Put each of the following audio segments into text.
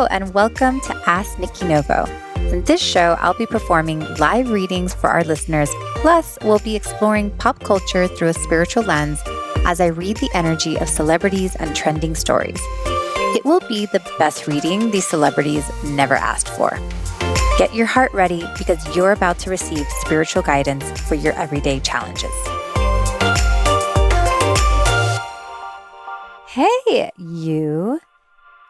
Hello, and welcome to Ask Nikki Novo. In this show, I'll be performing live readings for our listeners, plus we'll be exploring pop culture through a spiritual lens as I read the energy of celebrities and trending stories. It will be the best reading these celebrities never asked for. Get your heart ready because you're about to receive spiritual guidance for your everyday challenges. Hey, you.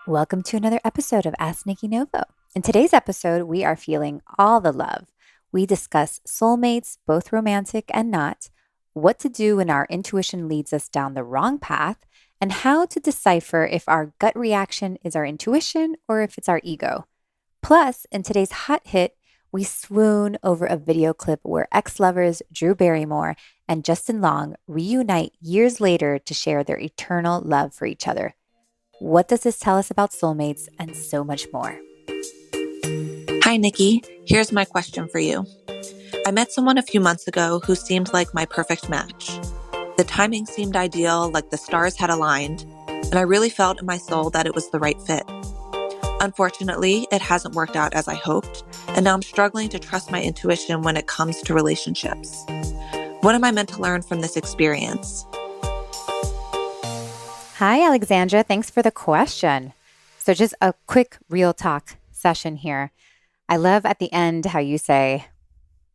Welcome to another episode of Ask Nikki Novo. In today's episode, we are feeling all the love. We discuss soulmates, both romantic and not, what to do when our intuition leads us down the wrong path, and how to decipher if our gut reaction is our intuition or if it's our ego. Plus, in today's hot hit, we swoon over a video clip where ex-lovers Drew Barrymore and Justin Long reunite years later to share their eternal love for each other. What does this tell us about soulmates and so much more? Hi, Nikki. Here's my question for you. I met someone a few months ago who seemed like my perfect match. The timing seemed ideal, like the stars had aligned, and I really felt in my soul that it was the right fit. Unfortunately, it hasn't worked out as I hoped, and now I'm struggling to trust my intuition when it comes to relationships. What am I meant to learn from this experience? Hi, Alexandra. Thanks for the question. So just a quick real talk session here. I love at the end how you say,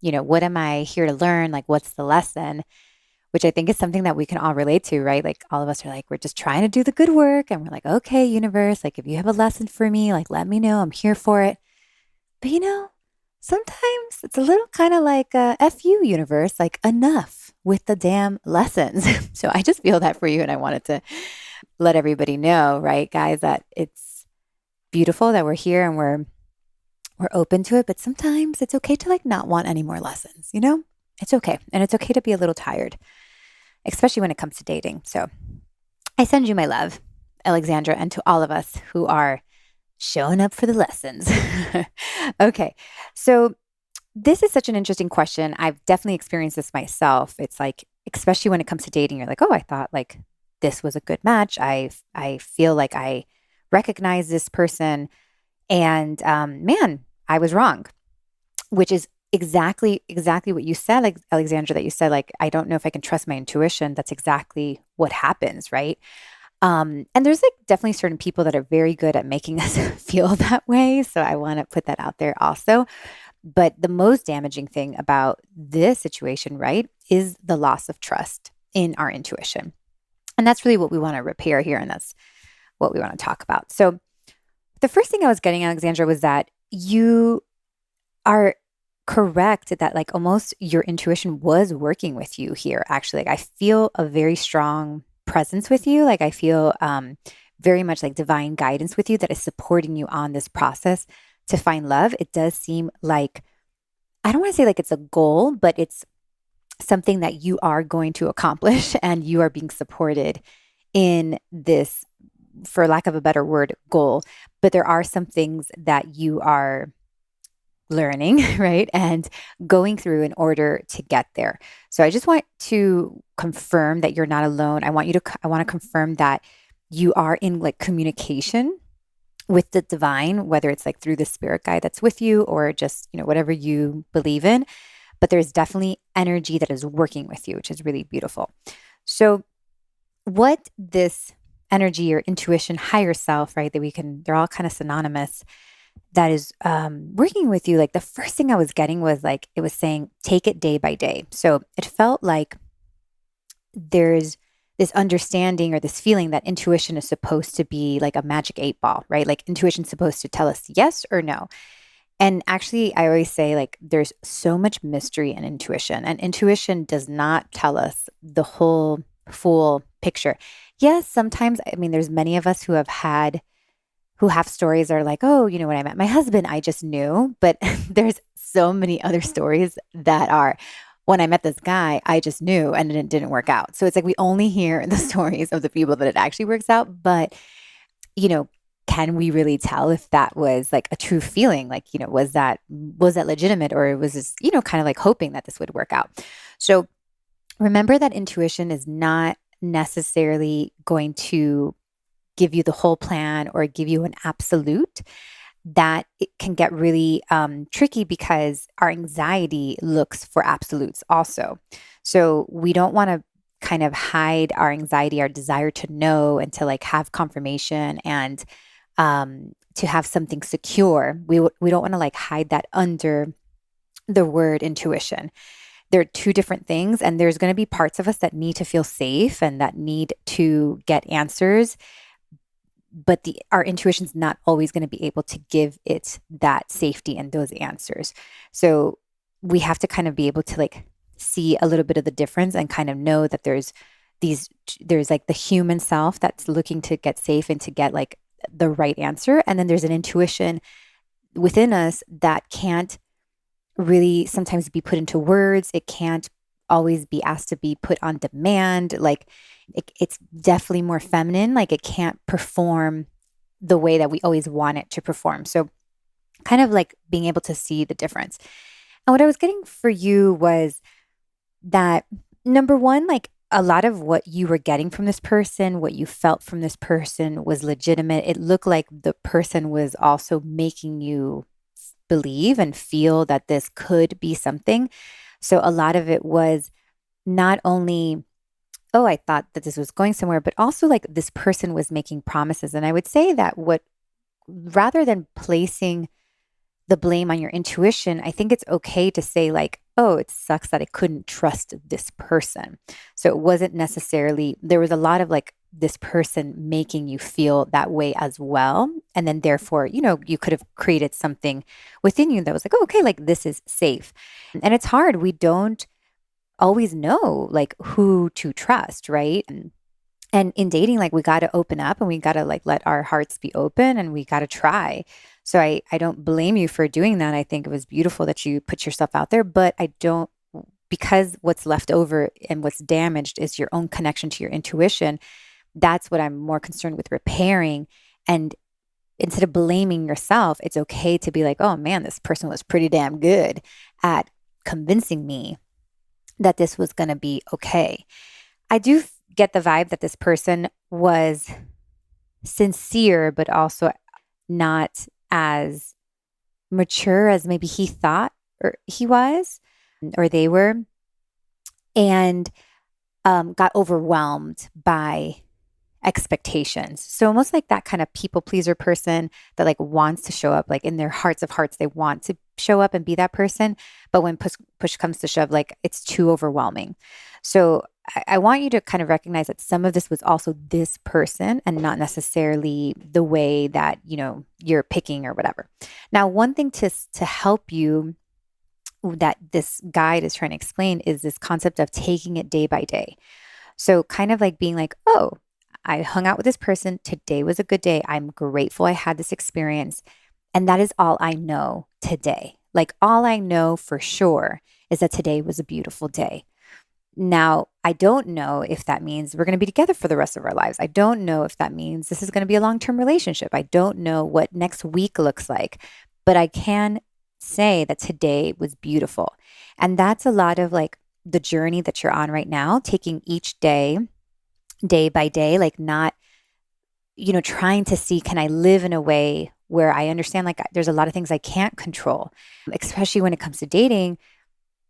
what am I here to learn? Like, what's the lesson? Which I think is something that we can all relate to, right? Like all of us are like, we're just trying to do the good work. And we're like, okay, universe, like if you have a lesson for me, like, let me know. I'm here for it. But sometimes it's a little kind of like F you, universe, like enough with the damn lessons. So I just feel that for you. And I wanted to let everybody know, right, guys, that it's beautiful that we're here and we're open to it. But sometimes it's okay to like not want any more lessons, It's okay. And it's okay to be a little tired, especially when it comes to dating. So I send you my love, Alexandra, and to all of us who are showing up for the lessons. Okay. So this is such an interesting question. I've definitely experienced this myself. It's like, especially when it comes to dating, you're like, oh, I thought like this was a good match. I feel like I recognize this person. And man, I was wrong, which is exactly what you said, like Alexandra, that you said, like, I don't know if I can trust my intuition. That's exactly what happens, right? And there's like definitely certain people that are very good at making us feel that way. So I want to put that out there also. But the most damaging thing about this situation, right, is the loss of trust in our intuition. And that's really what we want to repair here. And that's what we want to talk about. So the first thing I was getting, Alexandra, was that you are correct that like almost your intuition was working with you here. Actually, like I feel a very strong presence with you. Like I feel very much like divine guidance with you that is supporting you on this process to find love. It does seem like, I don't want to say like it's a goal, but it's something that you are going to accomplish and you are being supported in this, for lack of a better word, goal. But there are some things that you are learning, right? And going through in order to get there. So I just want to confirm that you're not alone. I want to confirm that you are in like communication with the divine, whether it's like through the spirit guide that's with you or just, whatever you believe in. But there's definitely energy that is working with you, which is really beautiful. So what this energy, your intuition, higher self, right? They're all kind of synonymous, that is working with you. Like the first thing I was getting was like, it was saying, take it day by day. So it felt like there's this understanding or this feeling that intuition is supposed to be like a magic 8-ball, right? Like intuition's supposed to tell us yes or no. And actually, I always say like there's so much mystery in intuition, and intuition does not tell us the whole full picture. Yes, sometimes, there's many of us who have stories are like, oh, when I met my husband, I just knew. But there's so many other stories that are, when I met this guy, I just knew and it didn't work out. So it's like we only hear the stories of the people that it actually works out. But, can we really tell if that was like a true feeling? Like, was that legitimate, or was this, kind of like hoping that this would work out? So remember that intuition is not necessarily going to give you the whole plan or give you an absolute, that it can get really tricky because our anxiety looks for absolutes also. So we don't want to kind of hide our anxiety, our desire to know and to like have confirmation and to have something secure. We don't want to like hide that under the word intuition. They're two different things, and there's going to be parts of us that need to feel safe and that need to get answers, but our intuition's not always going to be able to give it that safety and those answers. So we have to kind of be able to like see a little bit of the difference and kind of know that there's like the human self that's looking to get safe and to get like the right answer, and then there's an intuition within us that can't really sometimes be put into words. It can't always be asked to be put on demand. Like it's definitely more feminine. Like it can't perform the way that we always want it to perform. So kind of like being able to see the difference. And what I was getting for you was that number one, like a lot of what you were getting from this person, what you felt from this person was legitimate. It looked like the person was also making you believe and feel that this could be something. So a lot of it was not only, oh, I thought that this was going somewhere, but also like this person was making promises. And I would say that rather than placing the blame on your intuition, I think it's okay to say like, oh, it sucks that I couldn't trust this person. So it wasn't necessarily, there was a lot of like this person making you feel that way as well. And then therefore, you could have created something within you that was like, oh, okay, like this is safe. And it's hard. We don't always know like who to trust, right? And in dating, like we got to open up and we got to like let our hearts be open and we got to try. So I don't blame you for doing that. I think it was beautiful that you put yourself out there, but I don't, because what's left over and what's damaged is your own connection to your intuition. That's what I'm more concerned with repairing. And instead of blaming yourself, it's okay to be like, oh man, this person was pretty damn good at convincing me that this was going to be okay. I do get the vibe that this person was sincere, but also not as mature as maybe he thought or he was or they were, and got overwhelmed by expectations. So almost like that kind of people pleaser person that like wants to show up, like in their hearts of hearts, they want to show up and be that person. But when push comes to shove, like it's too overwhelming. So I want you to kind of recognize that some of this was also this person and not necessarily the way that, you're picking or whatever. Now, one thing to help you that this guide is trying to explain is this concept of taking it day by day. So kind of like being like, oh, I hung out with this person. Today was a good day. I'm grateful I had this experience. And that is all I know today. Like all I know for sure is that today was a beautiful day. Now, I don't know if that means we're going to be together for the rest of our lives. I don't know if that means this is going to be a long-term relationship. I don't know what next week looks like, but I can say that today was beautiful. And that's a lot of like the journey that you're on right now, taking each day, day by day, like not, trying to see, can I live in a way where I understand like there's a lot of things I can't control, especially when it comes to dating.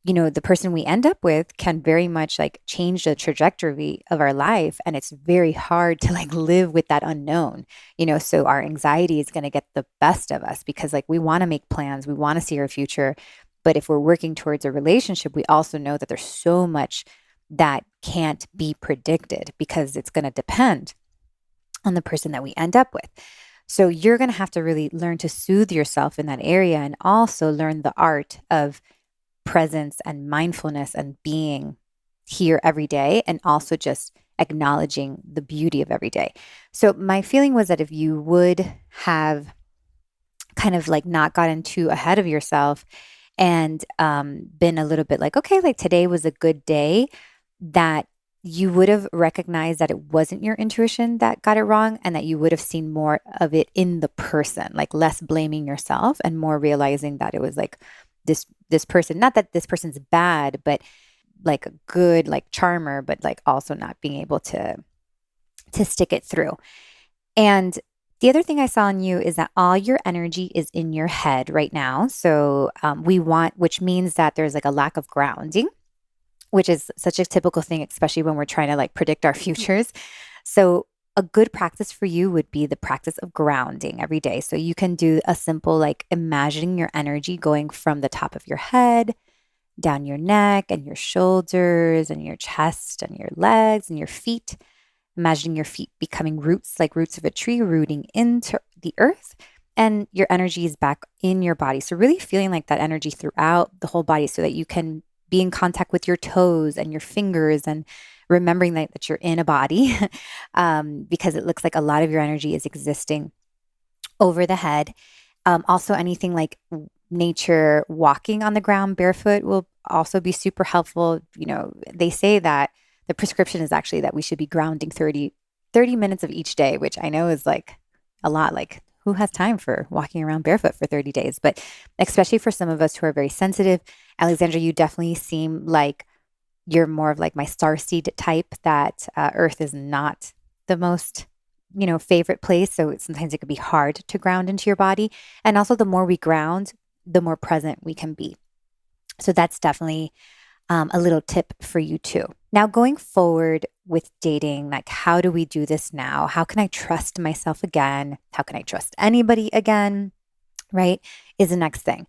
The person we end up with can very much like change the trajectory of our life. And it's very hard to like live with that unknown, so our anxiety is going to get the best of us because like we want to make plans, we want to see our future. But if we're working towards a relationship, we also know that there's so much that can't be predicted because it's going to depend on the person that we end up with. So you're going to have to really learn to soothe yourself in that area and also learn the art of presence and mindfulness and being here every day and also just acknowledging the beauty of every day. So my feeling was that if you would have kind of like not gotten too ahead of yourself and been a little bit like, okay, like today was a good day, that you would have recognized that it wasn't your intuition that got it wrong and that you would have seen more of it in the person, like less blaming yourself and more realizing that it was like this person, not that this person's bad, but like a good like charmer, but like also not being able to stick it through. And the other thing I saw in you is that all your energy is in your head right now. So which means that there's like a lack of grounding, which is such a typical thing, especially when we're trying to like predict our futures. So a good practice for you would be the practice of grounding every day. So you can do a simple like imagining your energy going from the top of your head down your neck and your shoulders and your chest and your legs and your feet. Imagining your feet becoming roots, like roots of a tree, rooting into the earth, and your energy is back in your body. So, really feeling like that energy throughout the whole body so that you can be in contact with your toes and your fingers and remembering that you're in a body because it looks like a lot of your energy is existing over the head. Also, anything like nature, walking on the ground barefoot will also be super helpful. They say that the prescription is actually that we should be grounding 30 minutes of each day, which I know is like a lot. Like, who has time for walking around barefoot for 30 days? But especially for some of us who are very sensitive, Alexandra, you definitely seem like you're more of like my starseed type, that Earth is not the most favorite place. So sometimes it could be hard to ground into your body. And also, the more we ground, the more present we can be. So that's definitely a little tip for you too. Now, going forward with dating, like how do we do this now? How can I trust myself again? How can I trust anybody again? Right? Is the next thing.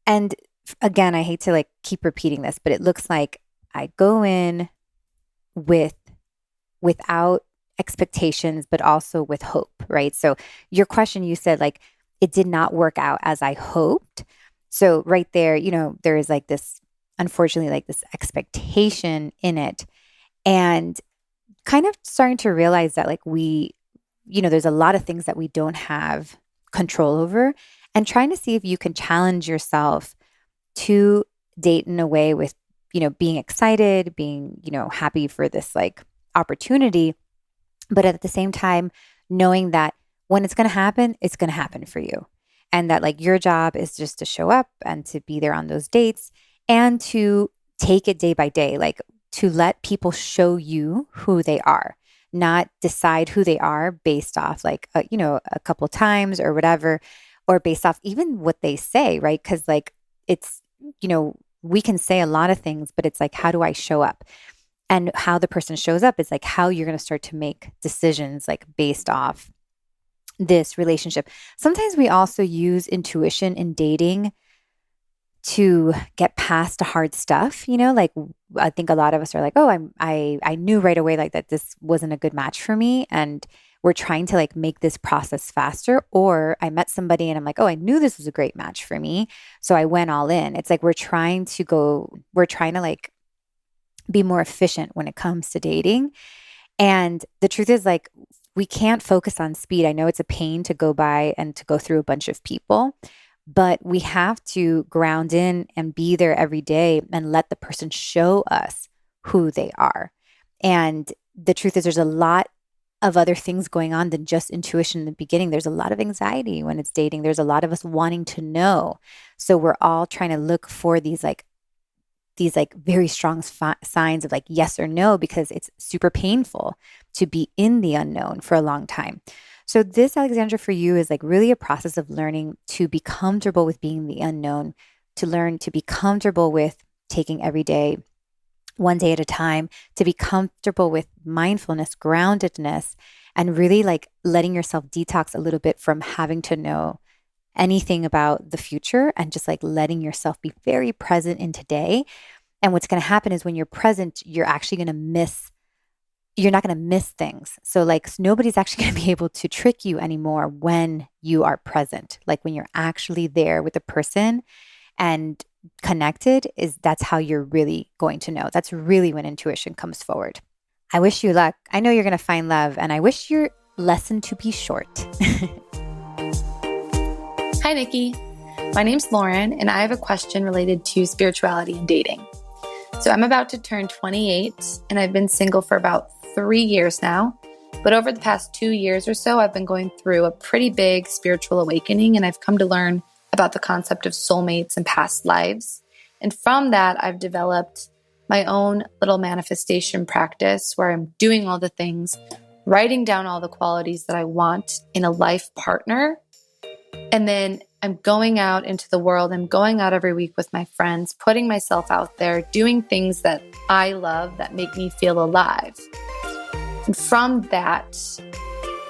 And again, I hate to like keep repeating this, but it looks like I go in without expectations, but also with hope, right? So your question, you said like it did not work out as I hoped. So right there, there is like this, unfortunately, like this expectation in it. And kind of starting to realize that like there's a lot of things that we don't have control over, and trying to see if you can challenge yourself to date in a way with, being excited, being, happy for this like opportunity, but at the same time, knowing that when it's going to happen for you. And that like your job is just to show up and to be there on those dates and to take it day by day, like to let people show you who they are, not decide who they are based off like, a couple times or whatever, or based off even what they say, right? Because like it's, we can say a lot of things, but it's like, how do I show up? And how the person shows up is like how you're going to start to make decisions like based off this relationship. Sometimes we also use intuition in dating to get past the hard stuff, like I think a lot of us are like, oh, I knew right away like that this wasn't a good match for me, and we're trying to like make this process faster. Or I met somebody and I'm like, oh, I knew this was a great match for me, so I went all in. It's like we're trying to like be more efficient when it comes to dating. And the truth is like we can't focus on speed. I know it's a pain to go by and to go through a bunch of people, but we have to ground in and be there every day and let the person show us who they are. And the truth is there's a lot of other things going on than just intuition in the beginning. There's a lot of anxiety when it's dating. There's a lot of us wanting to know. So we're all trying to look for these very strong signs of like yes or no, because it's super painful to be in the unknown for a long time. So this, Alexandra, for you is like really a process of learning to be comfortable with being the unknown, to learn to be comfortable with taking every day, one day at a time, to be comfortable with mindfulness, groundedness, and really like letting yourself detox a little bit from having to know anything about the future, and just like letting yourself be very present in today. And what's going to happen is when you're present, you're not going to miss things. So like nobody's actually going to be able to trick you anymore when you are present. Like when you're actually there with the person and connected, that's how you're really going to know. That's really when intuition comes forward. I wish you luck. I know you're going to find love, and I wish your lesson to be short. Hi, Nikki. My name's Lauren, and I have a question related to spirituality and dating. So I'm about to turn 28, and I've been single for about 3 years now. But over the past 2 years or so, I've been going through a pretty big spiritual awakening, and I've come to learn about the concept of soulmates and past lives. And from that, I've developed my own little manifestation practice where I'm doing all the things writing down all the qualities that I want in a life partner. And then I'm going out into the world. I'm going out every week with my friends, putting myself out there, doing things that I love that make me feel alive. And from that,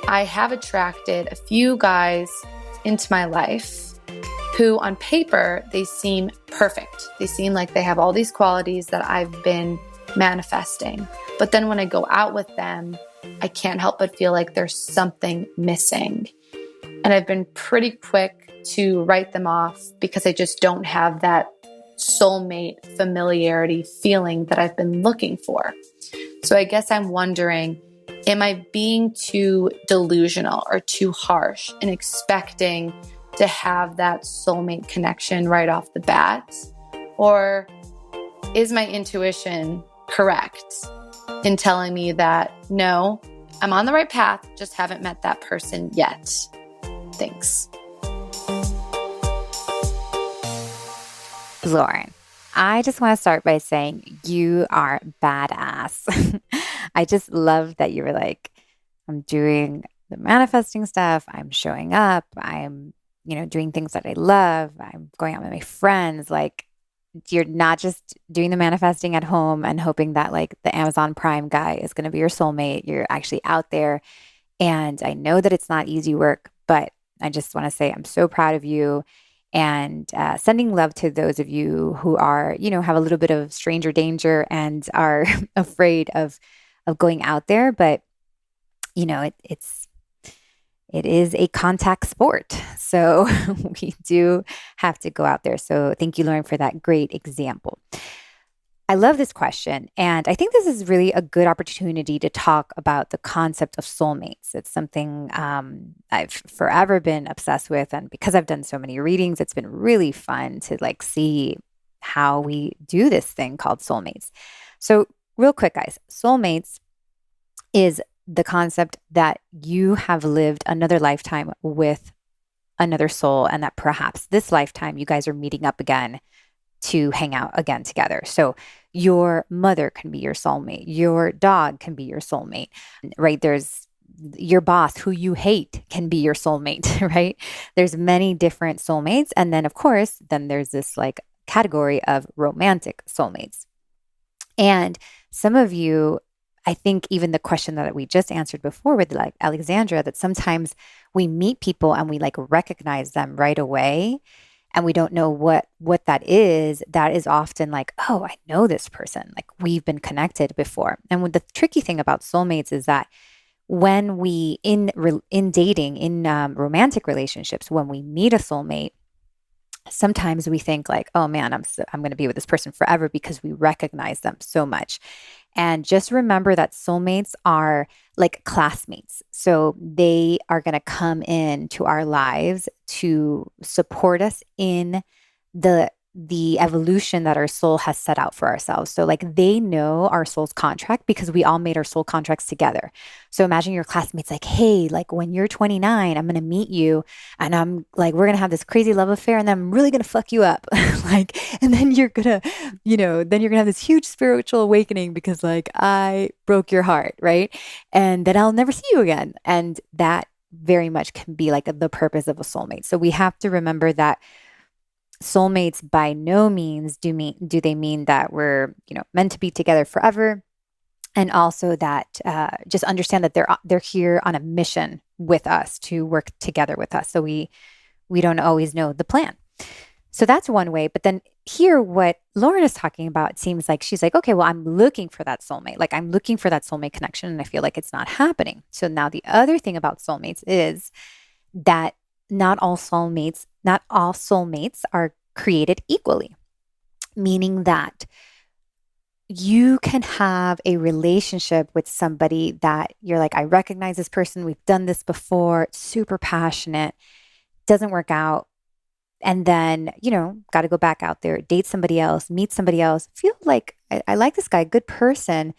I have attracted a few guys into my life who on paper, they seem perfect. They seem like they have all these qualities that I've been manifesting. But then when I go out with them, I can't help but feel like there's something missing. And I've been pretty quick to write them off because I just don't have that soulmate familiarity feeling that I've been looking for. So I guess I'm wondering, am I being too delusional or too harsh in expecting to have that soulmate connection right off the bat? Or is my intuition correct in telling me that, no, I'm on the right path, just haven't met that person yet? Thanks. Lauren, I just want to start by saying you are badass. I just love that you were like, I'm doing the manifesting stuff. I'm showing up. I'm, doing things that I love. I'm going out with my friends. Like, you're not just doing the manifesting at home and hoping that like the Amazon Prime guy is going to be your soulmate. You're actually out there. And I know that it's not easy work, but I just want to say I'm so proud of you, and sending love to those of you who are, have a little bit of stranger danger and are afraid of going out there. But it is a contact sport, so we do have to go out there. So thank you, Lauren, for that great example. I love this question. And I think this is really a good opportunity to talk about the concept of soulmates. It's something I've forever been obsessed with. And because I've done so many readings, it's been really fun to like see how we do this thing called soulmates. So real quick, guys, soulmates is the concept that you have lived another lifetime with another soul, and that perhaps this lifetime you guys are meeting up again to hang out again together. So your mother can be your soulmate. Your dog can be your soulmate, right? There's your boss who you hate can be your soulmate, right? There's many different soulmates. And then of course, then there's this like category of romantic soulmates. And some of you, I think even the question that we just answered before with like Alexandra, that sometimes we meet people and we like recognize them right away, and we don't know what that is often like, oh, I know this person. Like we've been connected before. And the tricky thing about soulmates is that when we in dating, in romantic relationships, when we meet a soulmate, sometimes we think like, oh man, I'm going to be with this person forever because we recognize them so much. And just remember that soulmates are like classmates. So they are going to come into our lives to support us in the evolution that our soul has set out for ourselves. So like they know our soul's contract because we all made our soul contracts together. So imagine your classmates like, hey, like when you're 29, I'm going to meet you and I'm like, we're going to have this crazy love affair and then I'm really going to fuck you up. Like, and then you're going to, then you're going to have this huge spiritual awakening because like I broke your heart, right? And then I'll never see you again. And that very much can be like the purpose of a soulmate. So we have to remember that soulmates by no means do they mean that we're meant to be together forever, and also that just understand that they're here on a mission with us to work together with us. So we don't always know the plan. So that's one way. But then here, what Lauren is talking about, it seems like she's like, okay, well, I'm looking for that soulmate. Like I'm looking for that soulmate connection, and I feel like it's not happening. So now the other thing about soulmates is that not all soulmates are created equally, meaning that you can have a relationship with somebody that you're like, I recognize this person. We've done this before. It's super passionate. Doesn't work out. And then, got to go back out there, date somebody else, meet somebody else. Feel like I like this guy, good person,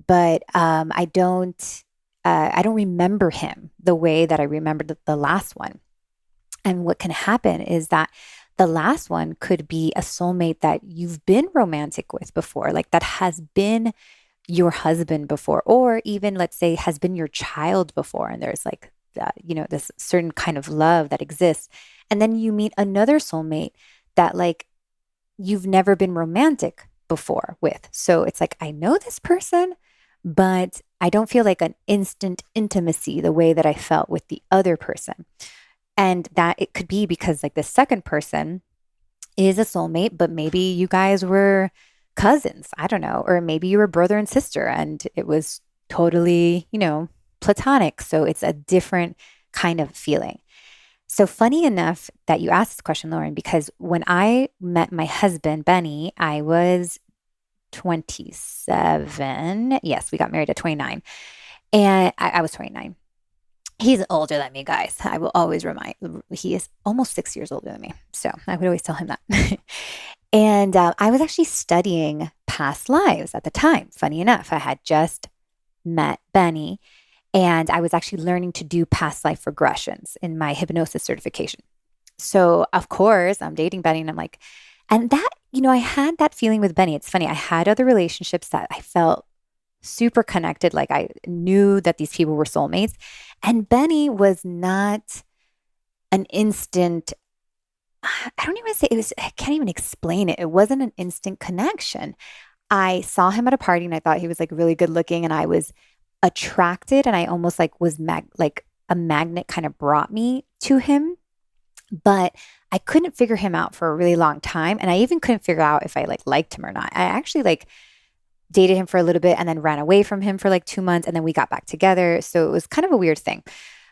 but I don't remember him the way that I remembered the last one. And what can happen is that the last one could be a soulmate that you've been romantic with before, like that has been your husband before, or even let's say has been your child before, and there's like this certain kind of love that exists. And then you meet another soulmate that like you've never been romantic before with. So it's like, I know this person, but I don't feel like an instant intimacy the way that I felt with the other person. And that it could be because like the second person is a soulmate, but maybe you guys were cousins. I don't know. Or maybe you were brother and sister and it was totally, platonic. So it's a different kind of feeling. So funny enough that you asked this question, Lauren, because when I met my husband, Benny, I was 27. Yes, we got married at 29. And I was 29. He's older than me, guys. I will always remind, he is almost 6 years older than me. So I would always tell him that. And I was actually studying past lives at the time. Funny enough, I had just met Benny and I was actually learning to do past life regressions in my hypnosis certification. So, of course, I'm dating Benny and I'm like, and that, I had that feeling with Benny. It's funny. I had other relationships that I felt super connected. Like I knew that these people were soulmates. And Benny was not an instant, I don't even say it was, I can't even explain it. It wasn't an instant connection. I saw him at a party and I thought he was like really good looking and I was attracted and I almost like was like a magnet kind of brought me to him. But I couldn't figure him out for a really long time. And I even couldn't figure out if I like liked him or not. I actually like dated him for a little bit and then ran away from him for like 2 months and then we got back together. So it was kind of a weird thing.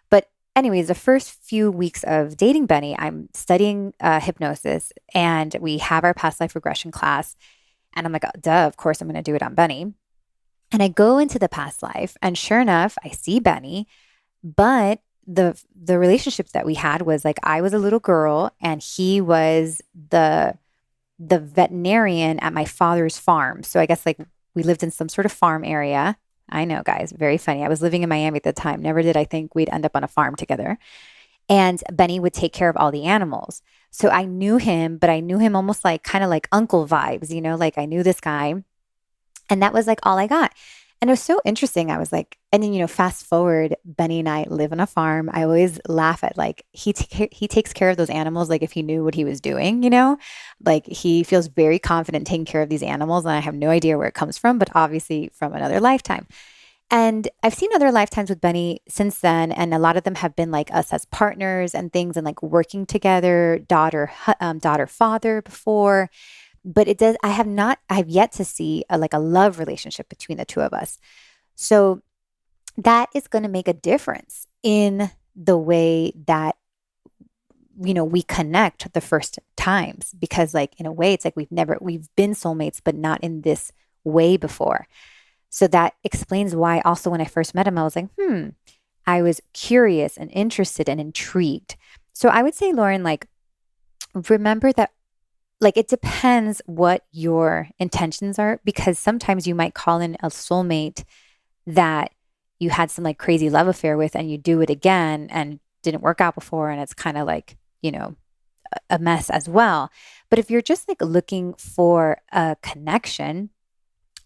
But anyways, the first few weeks of dating Benny, I'm studying hypnosis and we have our past life regression class. And I'm like, oh, duh, of course I'm going to do it on Benny. And I go into the past life and sure enough, I see Benny, but the relationships that we had was like I was a little girl and he was the veterinarian at my father's farm. So I guess like we lived in some sort of farm area. I know, guys, very funny. I was living in Miami at the time. Never did I think we'd end up on a farm together. And Benny would take care of all the animals. So I knew him, but I knew him almost like kind of like uncle vibes, like I knew this guy. And that was like all I got. And it was so interesting. I was like, and then, fast forward, Benny and I live on a farm. I always laugh at like, he takes care of those animals like if he knew what he was doing, like he feels very confident taking care of these animals. And I have no idea where it comes from, but obviously from another lifetime. And I've seen other lifetimes with Benny since then. And a lot of them have been like us as partners and things and like working together, daughter, father before. But I have yet to see like a love relationship between the two of us. So that is going to make a difference in the way that, we connect the first times, because like, in a way, it's like we've been soulmates, but not in this way before. So that explains why also when I first met him, I was like, I was curious and interested and intrigued. So I would say, Lauren, like, remember that like it depends what your intentions are, because sometimes you might call in a soulmate that you had some like crazy love affair with and you do it again and didn't work out before and it's kind of like, a mess as well. But if you're just like looking for a connection,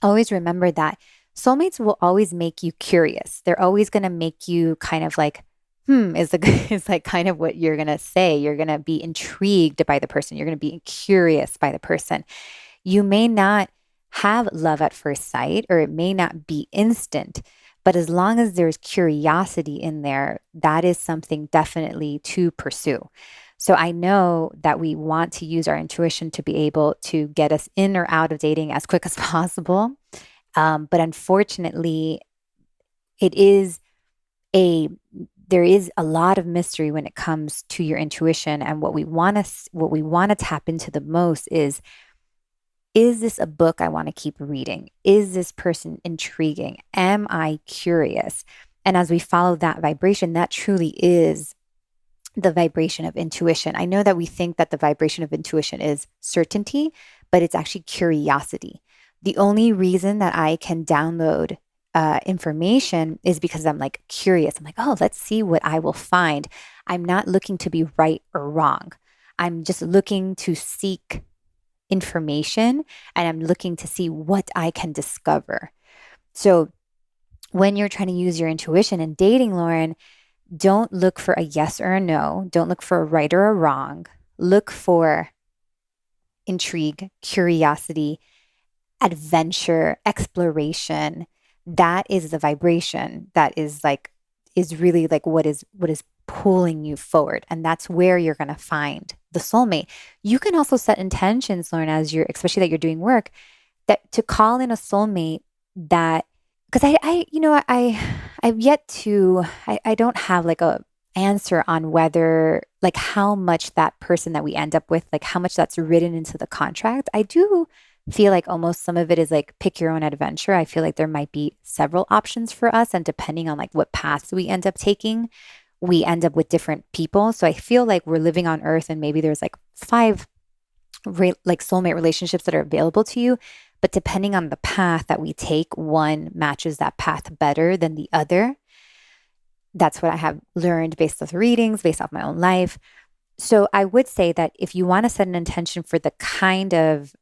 always remember that soulmates will always make you curious. They're always going to make you kind of like, is like kind of what you're going to say. You're going to be intrigued by the person. You're going to be curious by the person. You may not have love at first sight, or it may not be instant, but as long as there's curiosity in there, that is something definitely to pursue. So I know that we want to use our intuition to be able to get us in or out of dating as quick as possible. But unfortunately, there is a lot of mystery when it comes to your intuition. And what we want to tap into the most is this a book I want to keep reading? Is this person intriguing? Am I curious? And as we follow that vibration, that truly is the vibration of intuition. I know that we think that the vibration of intuition is certainty, but it's actually curiosity. The only reason that I can download information is because I'm like curious. I'm like, oh, let's see what I will find. I'm not looking to be right or wrong. I'm just looking to seek information and I'm looking to see what I can discover. So when you're trying to use your intuition in dating, Lauren, don't look for a yes or a no. Don't look for a right or a wrong. Look for intrigue, curiosity, adventure, exploration. That is the vibration that is really like what is pulling you forward. And that's where you're going to find the soulmate. You can also set intentions, Lauren, as you're, especially that you're doing work, that to call in a soulmate that, because I've yet to, I don't have like a answer on whether like how much that person that we end up with, like how much that's written into the contract. I do feel like almost some of it is like pick your own adventure. I feel like there might be several options for us, and depending on like what paths we end up taking, we end up with different people. So I feel like we're living on earth and maybe there's like five like soulmate relationships that are available to you. But depending on the path that we take, one matches that path better than the other. That's what I have learned based off readings, based off my own life. So I would say that if you want to set an intention for the kind of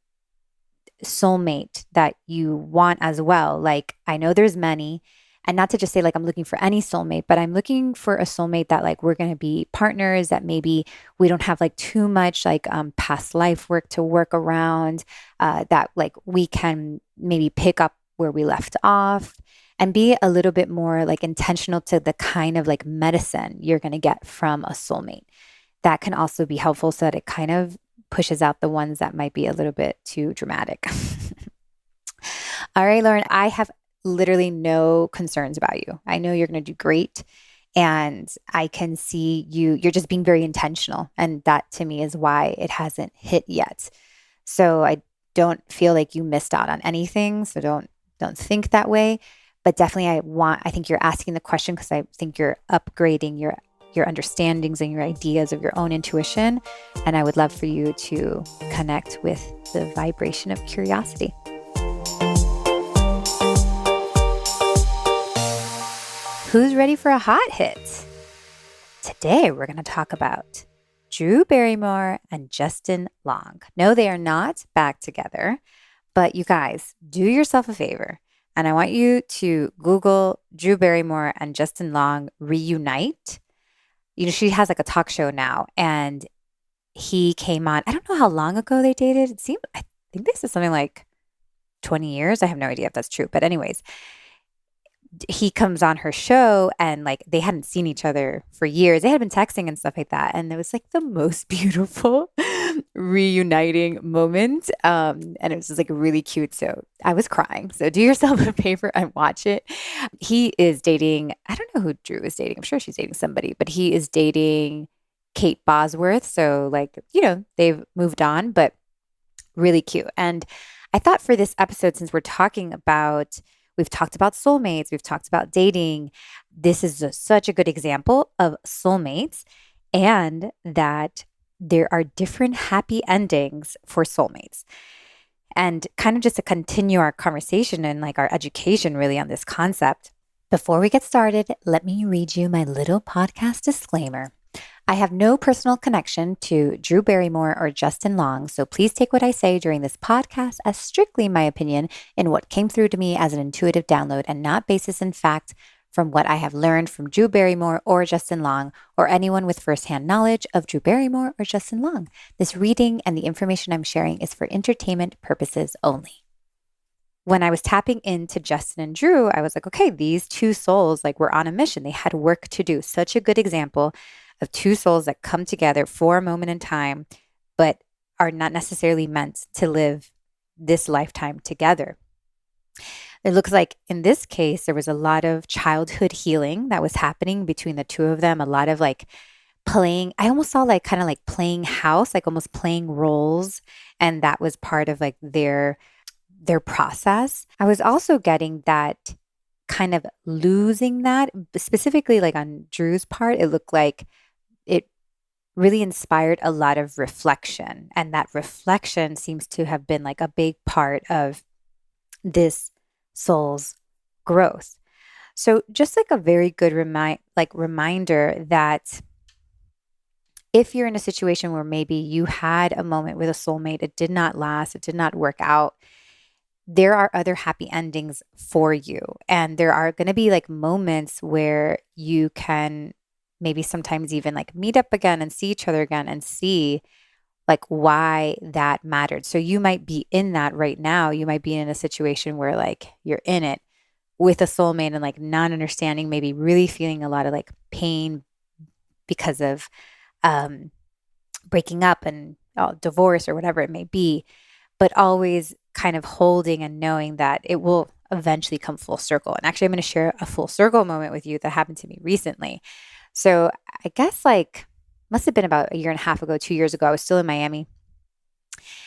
soulmate that you want as well, like I know there's many, and not to just say like I'm looking for any soulmate, but I'm looking for a soulmate that like we're going to be partners, that maybe we don't have like too much like past life work to work around, that like we can maybe pick up where we left off and be a little bit more like intentional to the kind of like medicine you're going to get from a soulmate. That can also be helpful so that it kind of pushes out the ones that might be a little bit too dramatic. All right, Lauren, I have literally no concerns about you. I know you're going to do great. And I can see you're just being very intentional. And that to me is why it hasn't hit yet. So I don't feel like you missed out on anything. So don't think that way. But definitely I think you're asking the question because I think you're upgrading your understandings and your ideas of your own intuition. And I would love for you to connect with the vibration of curiosity. Who's ready for a hot hit? Today, we're going to talk about Drew Barrymore and Justin Long. No, they are not back together, but you guys, do yourself a favor. And I want you to Google Drew Barrymore and Justin Long Reunite. You know, she has like a talk show now, and he came on. I don't know how long ago they dated. I think this is something like 20 years. I have no idea if that's true. But anyways, he comes on her show and like they hadn't seen each other for years. They had been texting and stuff like that. And it was like the most beautiful reuniting moment. And it was just like really cute. So I was crying. So do yourself a favor and watch it. He is dating, I don't know who Drew is dating. I'm sure she's dating somebody, but he is dating Kate Bosworth. So like, they've moved on, but really cute. And I thought for this episode, since we've talked about soulmates, we've talked about dating, this is such a good example of soulmates, and that there are different happy endings for soulmates. And kind of just to continue our conversation and like our education really on this concept, before we get started, let me read you my little podcast disclaimer. I have no personal connection to Drew Barrymore or Justin Long, so please take what I say during this podcast as strictly my opinion in what came through to me as an intuitive download and not basis in fact from what I have learned from Drew Barrymore or Justin Long or anyone with firsthand knowledge of Drew Barrymore or Justin Long. This reading and the information I'm sharing is for entertainment purposes only. When I was tapping into Justin and Drew, I was like, okay, these two souls like were on a mission. They had work to do. Such a good example of two souls that come together for a moment in time, but are not necessarily meant to live this lifetime together. It looks like in this case, there was a lot of childhood healing that was happening between the two of them, a lot of like playing. I almost saw like kind of like playing house, like almost playing roles. And that was part of like their process. I was also getting that kind of losing that, specifically like on Drew's part, it looked like it really inspired a lot of reflection. And that reflection seems to have been like a big part of this soul's growth. So just like a very good reminder that if you're in a situation where maybe you had a moment with a soulmate, it did not last, it did not work out, there are other happy endings for you. And there are going to be like moments where you can maybe sometimes even like meet up again and see each other again and see like why that mattered. So you might be in that right now. You might be in a situation where like you're in it with a soulmate and like not understanding, maybe really feeling a lot of like pain because of um, breaking up and divorce or whatever it may be, but always kind of holding and knowing that it will eventually come full circle. And actually, I'm going to share a full circle moment with you that happened to me recently. So I guess like must have been about a year and a half ago, 2 years ago. I was still in Miami.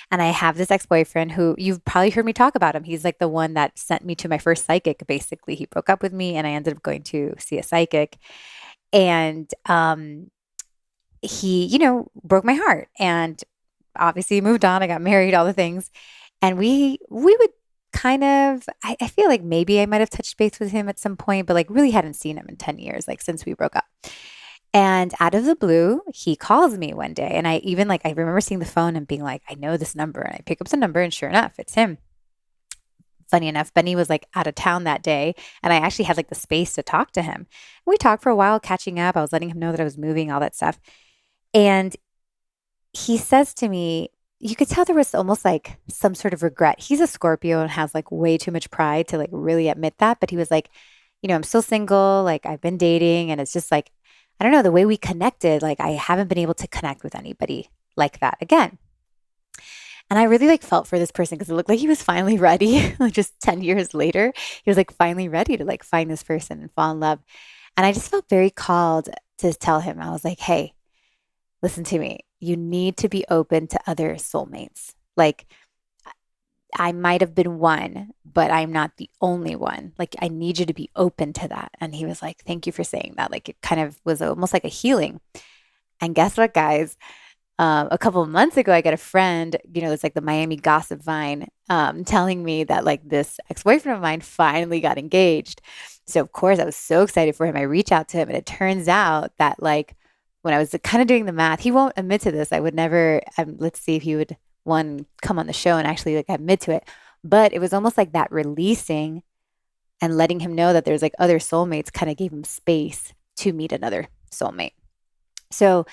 And I have this ex boyfriend who you've probably heard me talk about him. He's like the one that sent me to my first psychic. Basically, he broke up with me and I ended up going to see a psychic. And he, broke my heart. And obviously moved on. I got married, all the things. And we would kind of, I feel like maybe I might have touched base with him at some point, but like really hadn't seen him in 10 years, like since we broke up. And out of the blue, he calls me one day. And I even like, I remember seeing the phone and being like, I know this number. And I pick up the number and sure enough, it's him. Funny enough, Benny was like out of town that day. And I actually had like the space to talk to him. And we talked for a while, catching up. I was letting him know that I was moving, all that stuff. And he says to me, you could tell there was almost like some sort of regret. He's a Scorpio and has like way too much pride to like really admit that. But he was like, I'm still single. Like I've been dating. And it's just like, I don't know, the way we connected, like I haven't been able to connect with anybody like that again. And I really like felt for this person because it looked like he was finally ready. Like just 10 years later, he was like finally ready to like find this person and fall in love. And I just felt very called to tell him, I was like, hey, listen to me. You need to be open to other soulmates. Like I might have been one, but I'm not the only one. Like I need you to be open to that. And he was like, thank you for saying that. Like it kind of was almost like a healing. And guess what, guys? A couple of months ago, I got a friend, it's like the Miami gossip vine, telling me that like this ex-boyfriend of mine finally got engaged. So of course I was so excited for him. I reach out to him and it turns out that like when I was kind of doing the math, he won't admit to this. I would never, let's see if he would one come on the show and actually like admit to it. But it was almost like that releasing and letting him know that there's like other soulmates kind of gave him space to meet another soulmate. So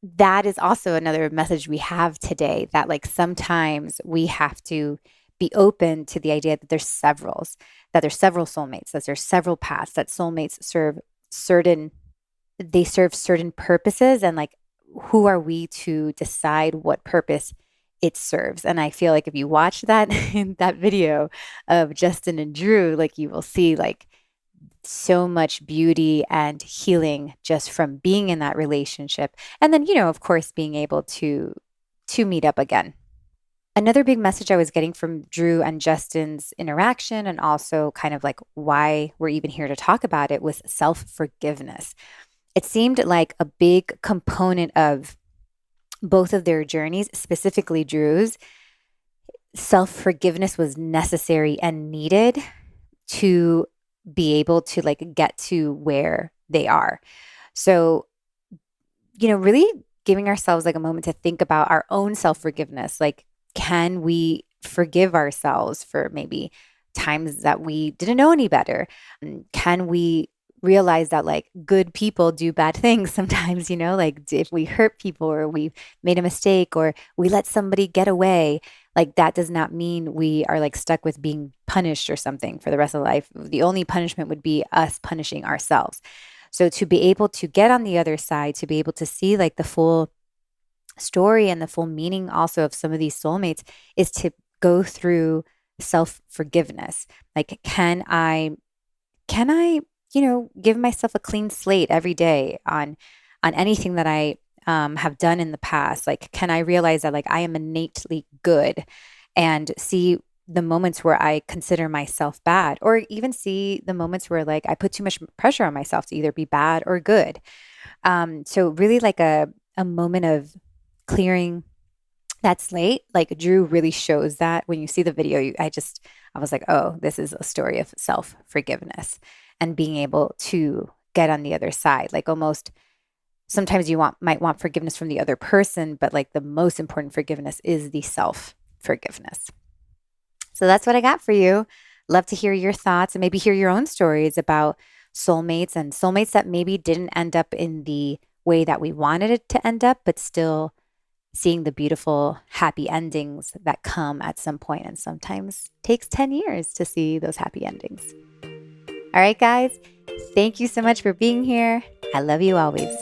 that is also another message we have today that like sometimes we have to be open to the idea that there's several soulmates, that there's several paths, that soulmates serve certain purposes, and like who are we to decide what purpose it serves. And I feel like if you watch that in that video of Justin and Drew, like you will see like so much beauty and healing just from being in that relationship. And then, of course, being able to meet up again. Another big message I was getting from Drew and Justin's interaction, and also kind of like why we're even here to talk about it, was self-forgiveness. It seemed like a big component of both of their journeys, specifically Drew's. Self-forgiveness was necessary and needed to be able to like get to where they are. So, really giving ourselves like a moment to think about our own self-forgiveness. Like, can we forgive ourselves for maybe times that we didn't know any better? Can we realize that like good people do bad things sometimes, like if we hurt people or we made a mistake or we let somebody get away, like that does not mean we are like stuck with being punished or something for the rest of life. The only punishment would be us punishing ourselves. So to be able to get on the other side, to be able to see like the full story and the full meaning also of some of these soulmates, is to go through self-forgiveness. Like, can I give myself a clean slate every day on anything that I have done in the past? Like, can I realize that like I am innately good, and see the moments where I consider myself bad, or even see the moments where like I put too much pressure on myself to either be bad or good. So really like a moment of clearing that slate. Like Drew really shows that when you see the video. I was like, oh, this is a story of self-forgiveness and being able to get on the other side. Like almost sometimes you might want forgiveness from the other person, but like the most important forgiveness is the self-forgiveness. So that's what I got for you. Love to hear your thoughts and maybe hear your own stories about soulmates and soulmates that maybe didn't end up in the way that we wanted it to end up, but still seeing the beautiful, happy endings that come at some point, and sometimes takes 10 years to see those happy endings. All right, guys, thank you so much for being here. I love you always.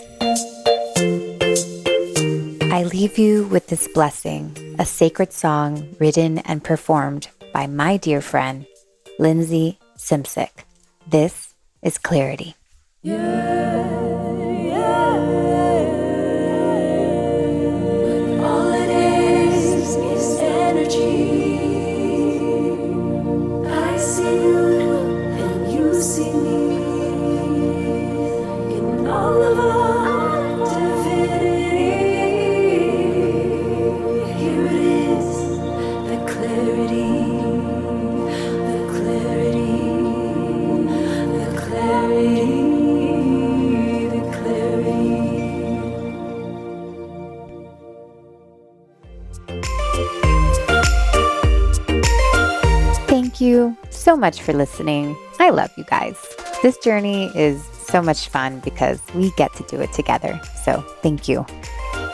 I leave you with this blessing, a sacred song written and performed by my dear friend, Lindsay Simsick. This is Clarity. All it is energy. I see you and you see me in all of our divinity. Here it is, the clarity, the clarity, the clarity, the clarity. Thank you so much for listening. I love you guys. This journey is so much fun because we get to do it together. So thank you.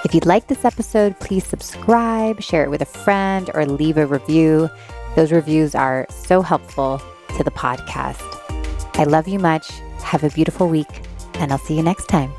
If you'd like this episode, please subscribe, share it with a friend, or leave a review. Those reviews are so helpful to the podcast. I love you much. Have a beautiful week, and I'll see you next time.